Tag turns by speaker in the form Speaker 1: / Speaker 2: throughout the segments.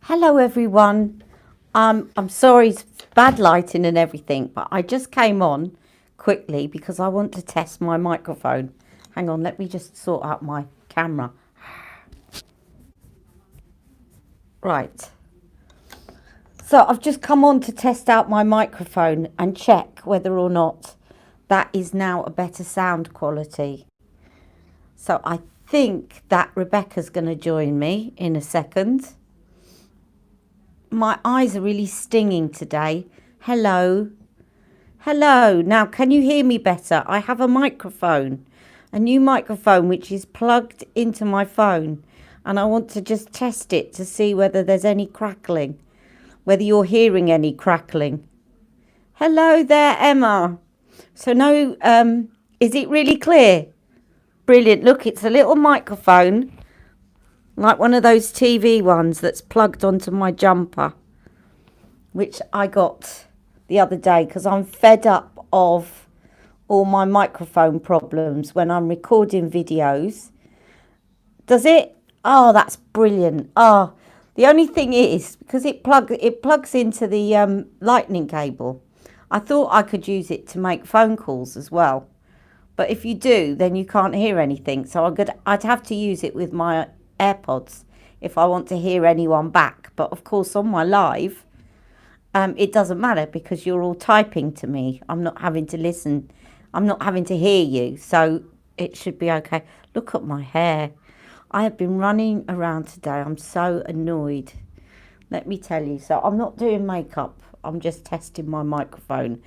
Speaker 1: Hello everyone. I'm sorry it's bad lighting and everything, but I just came on quickly because I want to test my microphone. Hang on, let me just sort out my camera. Right. So I've just come on to test out my microphone and check whether or not that is now a better sound quality. So I think that Rebecca's going to join me in a second. My eyes are really stinging today. Hello. Hello. Now, can you hear me better? I have a microphone, a new microphone which is plugged into my phone, and I want to just test it to see whether there's any crackling, whether you're hearing any crackling. Hello there, Emma. So no, is it really clear? Brilliant. Look, it's a little microphone, like one of those TV ones that's plugged onto my jumper, which I got the other day because I'm fed up of all my microphone problems when I'm recording videos. Does it? Oh, that's brilliant. Oh, the only thing is, because it plugs into the lightning cable, I thought I could use it to make phone calls as well. But if you do, then you can't hear anything. So I'd have to use it with my AirPods if I want to hear anyone back. But of course, on my live, it doesn't matter because you're all typing to me. I'm not having to listen. I'm not having to hear you. So it should be okay. Look at my hair. I have been running around today. I'm so annoyed. Let me tell you. So I'm not doing makeup. I'm just testing my microphone.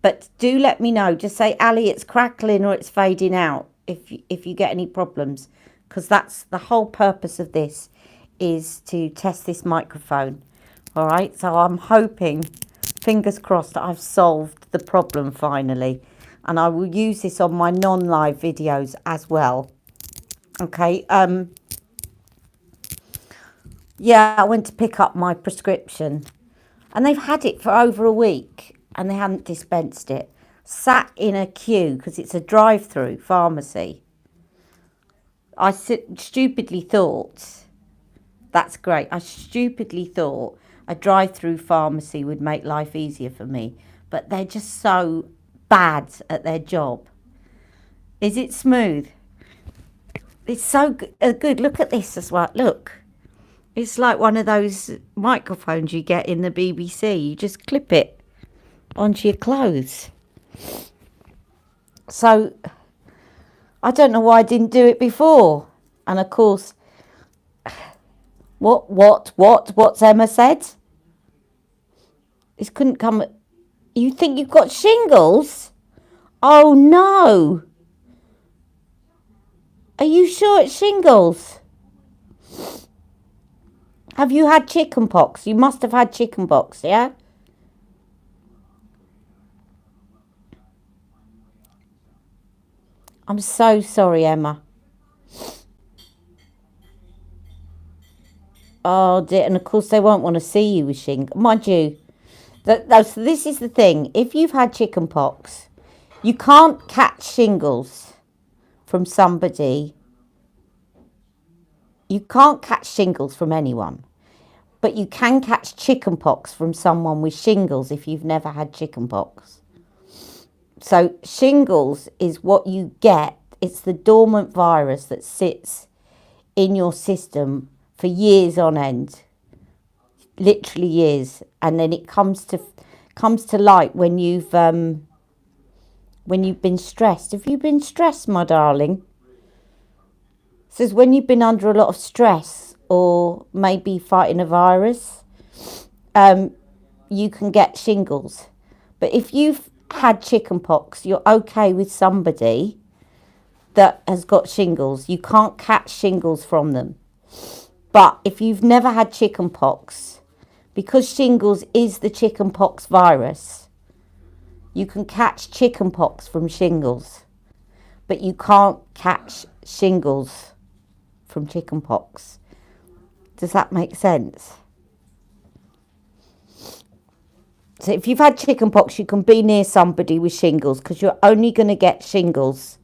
Speaker 1: But do let me know. Just say, Ali, it's crackling or it's fading out if you get any problems. Because that's the whole purpose of this, is to test this microphone. All right, so I'm hoping, fingers crossed, that I've solved the problem finally. And I will use this on my non-live videos as well. Okay, yeah, I went to pick up my prescription. And they've had it for over a week. And they hadn't dispensed it. Sat in a queue because it's a drive-through pharmacy. I stupidly thought, that's great. I stupidly thought a drive-through pharmacy would make life easier for me. But they're just so bad at their job. Is it smooth? It's so good. Look at this as well. Look. It's like one of those microphones you get in the BBC. You just clip it onto your clothes. So I don't know why I didn't do it before. And of course, what's Emma said? This couldn't come. You think you've got shingles? Oh no. Are you sure it's shingles? Have you had chicken pox? You must have had chicken pox, yeah? I'm so sorry, Emma. Oh dear, and of course they won't want to see you with shingles. Mind you, so this is the thing. If you've had chicken pox, you can't catch shingles from somebody. You can't catch shingles from anyone. But you can catch chicken pox from someone with shingles if you've never had chicken pox. So shingles is what you get. It's the dormant virus that sits in your system for years on end, literally years, and then it comes to light when you've been stressed. Have you been stressed, my darling? It says when you've been under a lot of stress or maybe fighting a virus, you can get shingles. But if you've had chicken pox, you're okay with somebody that has got shingles. You can't catch shingles from them. But if you've never had chicken pox, because shingles is the chicken pox virus, you can catch chicken pox from shingles. But you can't catch shingles from chicken pox. Does that make sense? So if you've had chicken pox, you can be near somebody with shingles because you're only going to get shingles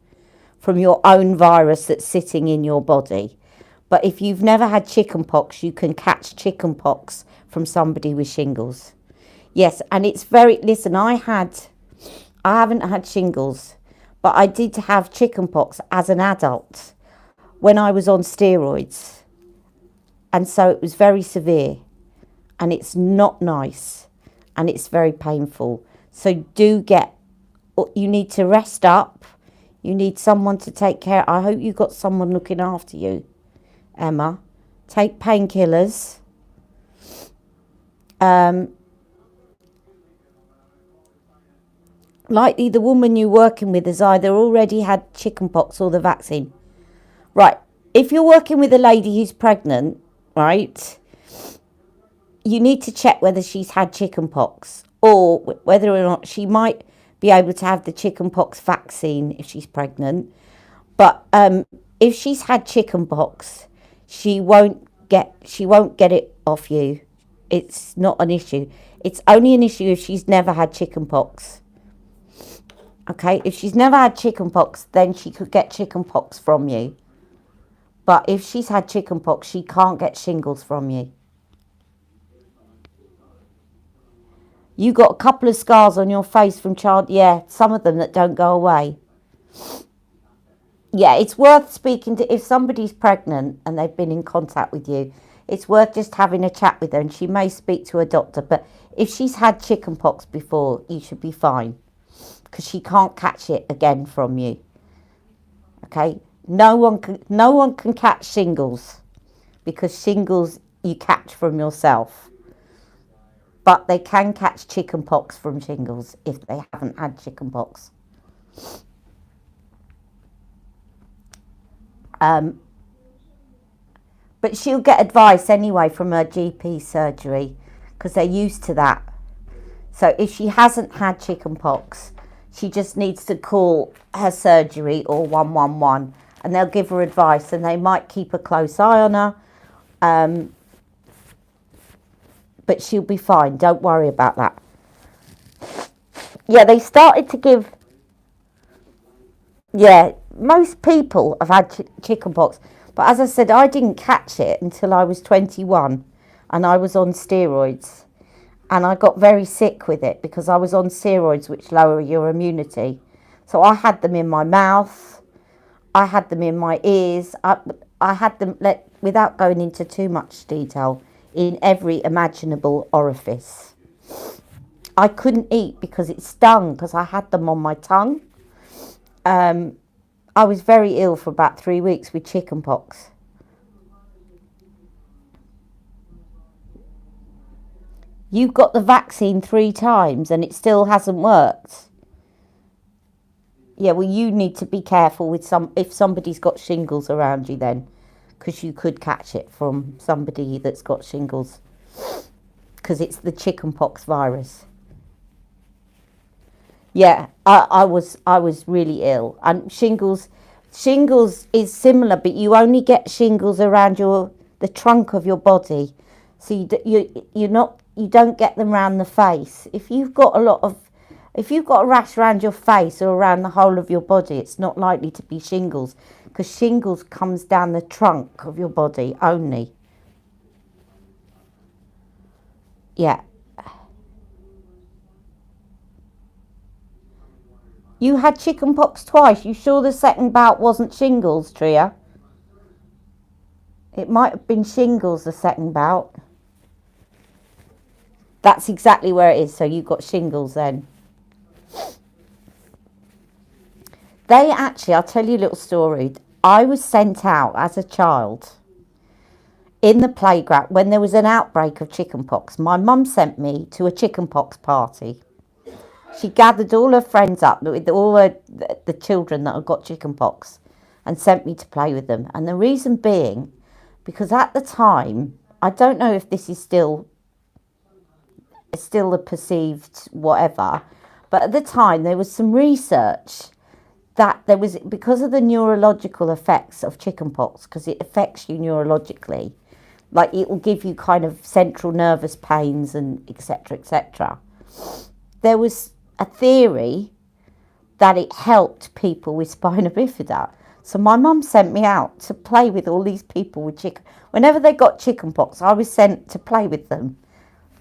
Speaker 1: from your own virus that's sitting in your body. But if you've never had chickenpox, you can catch chickenpox from somebody with shingles. Yes, and it's very, listen, I haven't had shingles, but I did have chickenpox as an adult when I was on steroids. And so it was very severe, and it's not nice, and it's very painful. So you need to rest up. You need someone to take care. I hope you got someone looking after you, Emma. Take painkillers. Likely the woman you're working with has either already had chickenpox or the vaccine. Right, if you're working with a lady who's pregnant, right, you need to check whether she's had chickenpox or whether or not she might be able to have the chickenpox vaccine if she's pregnant. But if she's had chickenpox, she won't get it off you. It's not an issue. It's only an issue if she's never had chickenpox. Okay, if she's never had chickenpox, then she could get chickenpox from you. But if she's had chickenpox, she can't get shingles from you. You got a couple of scars on your face from some of them that don't go away. Yeah, it's worth speaking to, if somebody's pregnant and they've been in contact with you, it's worth just having a chat with her, and she may speak to a doctor. But if she's had chickenpox before, you should be fine, because she can't catch it again from you. Okay? No one can catch shingles, because shingles you catch from yourself. But they can catch chickenpox from shingles if they haven't had chickenpox. But she'll get advice anyway from her GP surgery, because they're used to that. So if she hasn't had chickenpox, she just needs to call her surgery or 111, and they'll give her advice, and they might keep a close eye on her. But she'll be fine. Don't worry about that. Yeah, they started to give... Yeah, most people have had chickenpox. But as I said, I didn't catch it until I was 21, and I was on steroids. And I got very sick with it because I was on steroids, which lower your immunity. So I had them in my mouth. I had them in my ears. I had them, without going into too much detail, in every imaginable orifice. I couldn't eat because it stung, because I had them on my tongue. I was very ill for about 3 weeks with chickenpox. You got the vaccine 3 times and it still hasn't worked. Yeah, well, you need to be careful with if somebody's got shingles around you then, because you could catch it from somebody that's got shingles, because it's the chickenpox virus. Yeah, I was really ill, and shingles is similar, but you only get shingles around the trunk of your body, so you don't get them around the face. If you've got a rash around your face or around the whole of your body, it's not likely to be shingles, because shingles comes down the trunk of your body only. Yeah. You had chickenpox twice. You sure the second bout wasn't shingles, Tria? It might have been shingles the second bout. That's exactly where it is. So you got shingles then. I'll tell you a little story. I was sent out as a child in the playground when there was an outbreak of chickenpox. My mum sent me to a chickenpox party. She gathered all her friends up with all the children that had got chickenpox and sent me to play with them. And the reason being, because at the time, I don't know if this is still a perceived whatever, but at the time there was some research that there was, because of the neurological effects of chickenpox, because it affects you neurologically, like it will give you kind of central nervous pains and etc., etc. There was a theory that it helped people with spina bifida. So my mum sent me out to play with all these people with chicken. Whenever they got chicken pox, I was sent to play with them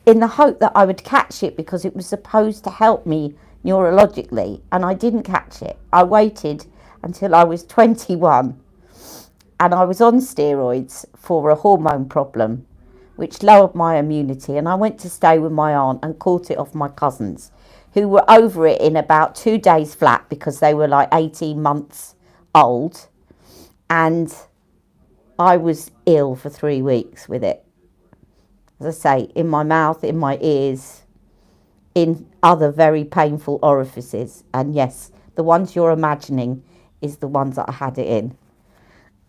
Speaker 1: in the hope that I would catch it because it was supposed to help me neurologically, and I didn't catch it. I waited until I was 21 and I was on steroids for a hormone problem which lowered my immunity, and I went to stay with my aunt and caught it off my cousins who were over it in about 2 days flat because they were like 18 months old, and I was ill for 3 weeks with it. As I say, in my mouth, in my ears, in other very painful orifices. And yes, the ones you're imagining is the ones that I had it in.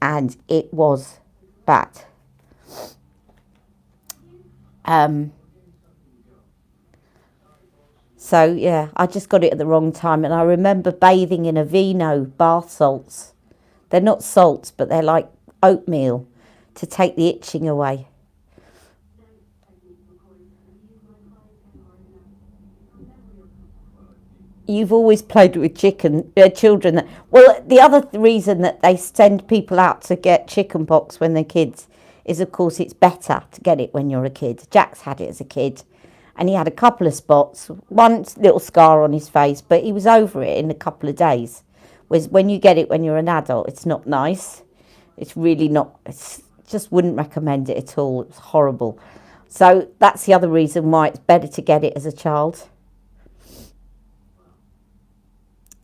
Speaker 1: And it was bad. So yeah, I just got it at the wrong time. And I remember bathing in Aveeno bath salts. They're not salts, but they're like oatmeal to take the itching away. You've always played with children. Well, the other reason that they send people out to get chicken pox when they're kids is, of course, it's better to get it when you're a kid. Jack's had it as a kid, and he had a couple of spots, one little scar on his face, but he was over it in a couple of days. Whereas when you get it when you're an adult, it's not nice. It's really not. Just wouldn't recommend it at all. It's horrible. So that's the other reason why it's better to get it as a child.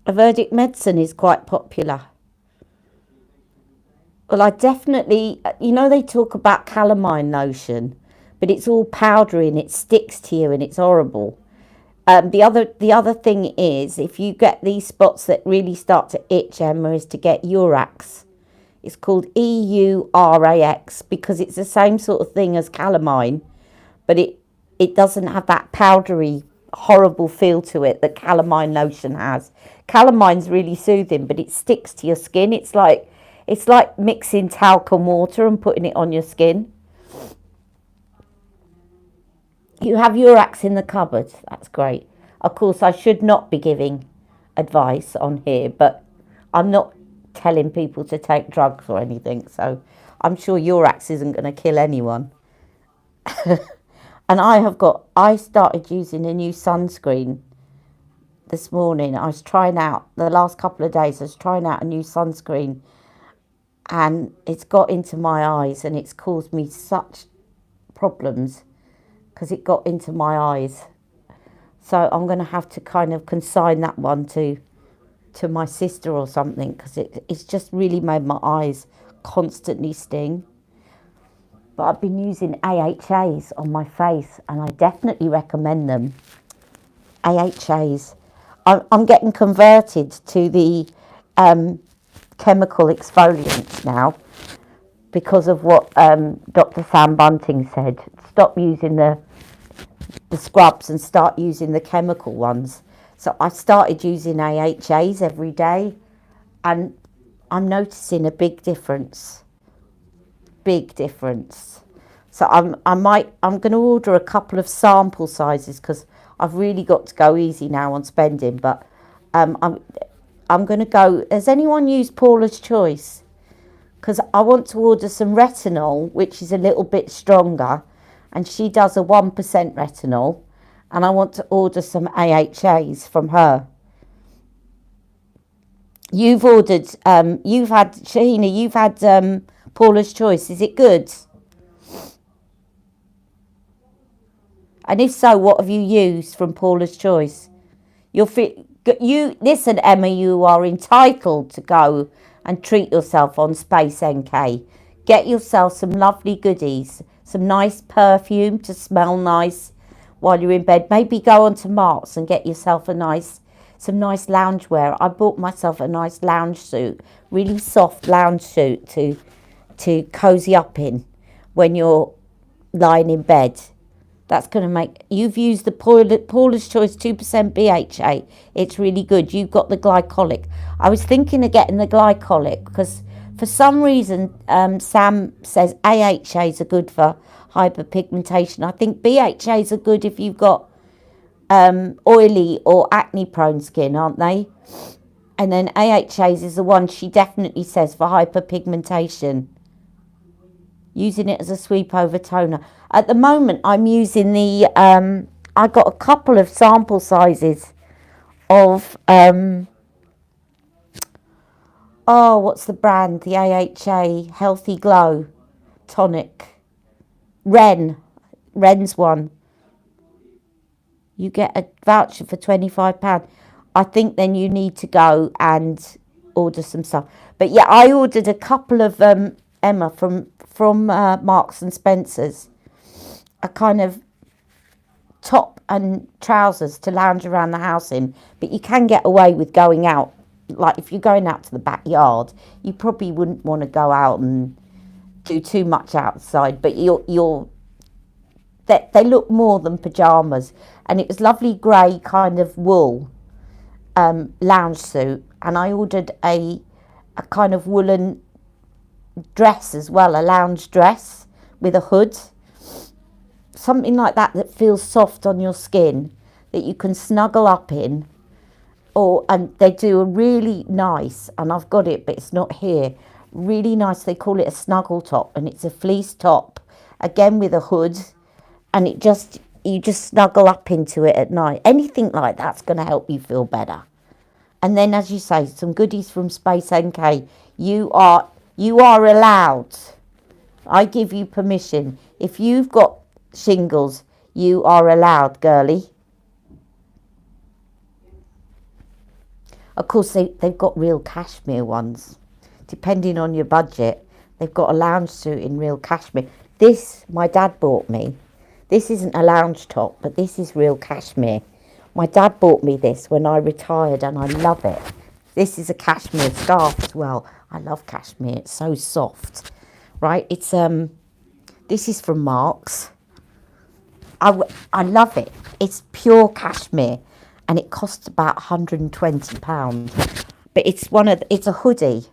Speaker 1: Ayurvedic medicine is quite popular. Well, I definitely, they talk about calamine lotion, but it's all powdery and it sticks to you and it's horrible. The other thing is, if you get these spots that really start to itch, Emma, is to get Eurax. It's called EURAX because it's the same sort of thing as calamine, but it doesn't have that powdery, horrible feel to it that calamine lotion has. Calamine's really soothing, but it sticks to your skin. It's like mixing talc and water and putting it on your skin. You have Eurax in the cupboard. That's great. Of course, I should not be giving advice on here, but I'm not telling people to take drugs or anything, so I'm sure Eurax isn't going to kill anyone. And I started using a new sunscreen this morning. I was trying out, the last couple of days, I was trying out a new sunscreen, and it's got into my eyes and it's caused me such problems because it got into my eyes. So I'm going to have to kind of consign that one to my sister or something, because it's just really made my eyes constantly sting. But I've been using AHAs on my face, and I definitely recommend them. AHAs. I'm getting converted to the chemical exfoliants now because of what Dr. Sam Bunting said. Stop using the scrubs and start using the chemical ones. So I started using AHAs every day, and I'm noticing a big difference. Big difference. So I'm going to order a couple of sample sizes because I've really got to go easy now on spending. But I'm going to go. Has anyone used Paula's Choice? Because I want to order some retinol, which is a little bit stronger, and she does a 1% retinol, and I want to order some AHAs from her. You've ordered, Shahina, you've had Paula's Choice. Is it good? And if so, what have you used from Paula's Choice? Listen, Emma, you are entitled to go and treat yourself on Space NK. Get yourself some lovely goodies, some nice perfume to smell nice while you're in bed. Maybe go on to Marks and get yourself some nice loungewear. I bought myself a nice lounge suit, really soft lounge suit to cozy up in when you're lying in bed. That's going to make... You've used the Paula's Choice 2% BHA. It's really good. You've got the glycolic. I was thinking of getting the glycolic because for some reason Sam says AHAs are good for hyperpigmentation. I think BHAs are good if you've got oily or acne prone skin, aren't they? And then AHA's is the one she definitely says for hyperpigmentation. Using it as a sweep over toner. At the moment, I'm using the, I got a couple of sample sizes of, what's the brand? The AHA Healthy Glow Tonic. Ren's one. You get a voucher for £25. I think then you need to go and order some stuff. But yeah, I ordered a couple of Emma from Marks and Spencer's, a kind of top and trousers to lounge around the house in. But you can get away with going out. Like if you're going out to the backyard, you probably wouldn't want to go out and do too much outside. But they look more than pajamas. And it was lovely grey kind of wool lounge suit, and I ordered a kind of woolen dress as well, a lounge dress with a hood, something like that feels soft on your skin, that you can snuggle up in. And they do a really nice, and I've got it but it's not here, really nice, they call it a snuggle top, and it's a fleece top again with a hood, and you just snuggle up into it at night. Anything like that's going to help you feel better. And then, as you say, some goodies from Space NK. You are allowed. I give you permission. If you've got shingles, you are allowed, girlie. Of course, they've got real cashmere ones. Depending on your budget, they've got a lounge suit in real cashmere. This, my dad bought me. This isn't a lounge top, but this is real cashmere. My dad bought me this when I retired, and I love it. This is a cashmere scarf as well. I love cashmere. It's so soft, right? It's this is from Marks. I love it. It's pure cashmere, and it costs about £120. But it's a hoodie,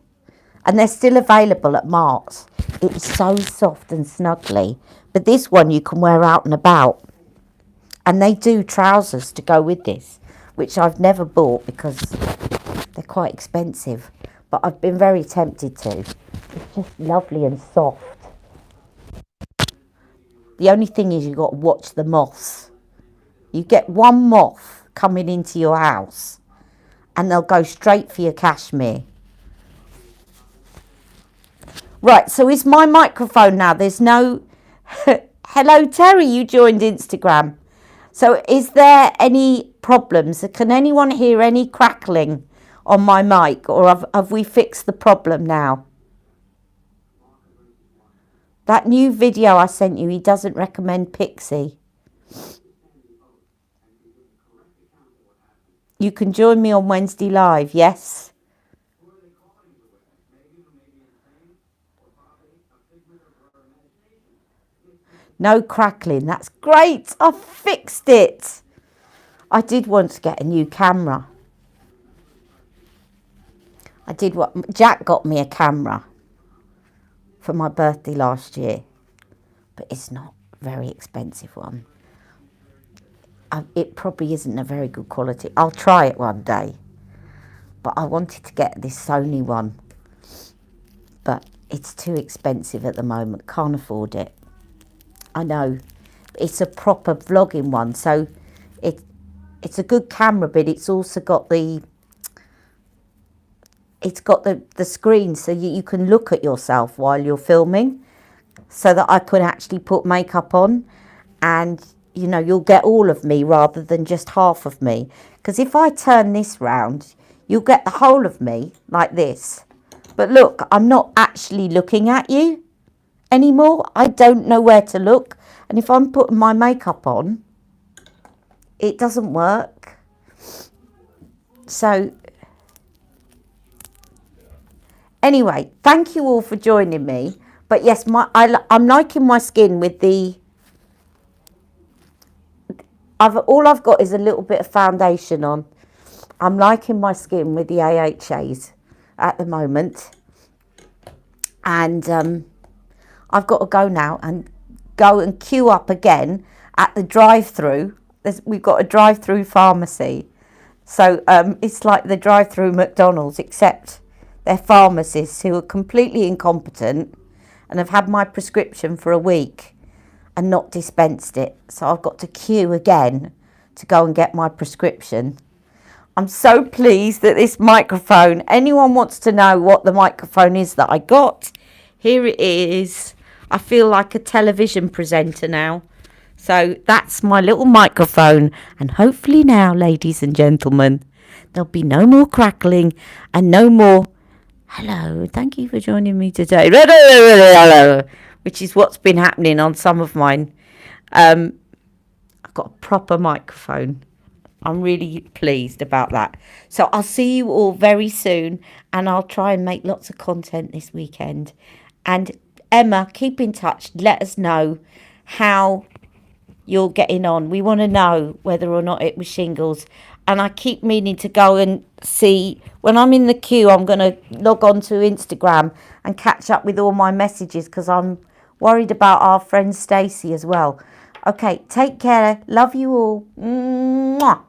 Speaker 1: and they're still available at Marks. It's so soft and snuggly. But this one you can wear out and about. And they do trousers to go with this, which I've never bought because they're quite expensive. But I've been very tempted to. It's just lovely and soft. The only thing is you've got to watch the moths. You get one moth coming into your house and they'll go straight for your cashmere. Right, so is my microphone now? There's no... Hello, Terry, you joined Instagram. So is there any problems? Can anyone hear any crackling on my mic, or have we fixed the problem now? That new video I sent you, he doesn't recommend Pixie. You can join me on Wednesday live, yes? No crackling, that's great. I've fixed it. I did want to get a new camera. Jack got me a camera for my birthday last year, but it's not a very expensive one. It probably isn't a very good quality. I'll try it one day, but I wanted to get this Sony one, but it's too expensive at the moment. Can't afford it. I know. It's a proper vlogging one, so it's a good camera, but it's also got the screen, so you can look at yourself while you're filming, so that I can actually put makeup on, and you know, you'll get all of me rather than just half of me. Because if I turn this round, you'll get the whole of me like this. But look, I'm not actually looking at you anymore. I don't know where to look, and if I'm putting my makeup on, it doesn't work. So anyway, thank you all for joining me. But yes, I'm liking my skin with the all I've got is a little bit of foundation on. I'm liking my skin with the AHAs at the moment, and I've got to go now and queue up again at the drive-through. We've got a drive-through pharmacy, So it's like the drive-through McDonald's, except they're pharmacists who are completely incompetent and have had my prescription for a week and not dispensed it. So I've got to queue again to go and get my prescription. I'm so pleased that this microphone, anyone wants to know what the microphone is that I got, here it is. I feel like a television presenter now. So that's my little microphone. And hopefully now, ladies and gentlemen, there'll be no more crackling and no more, hello, thank you for joining me today, which is what's been happening on some of mine. I've got a proper microphone. I'm really pleased about that. So I'll see you all very soon, and I'll try and make lots of content this weekend. And Emma, keep in touch. Let us know how you're getting on. We want to know whether or not it was shingles. And I keep meaning to go and see, when I'm in the queue, I'm going to log on to Instagram and catch up with all my messages, because I'm worried about our friend Stacey as well. Okay, take care. Love you all. Mwah.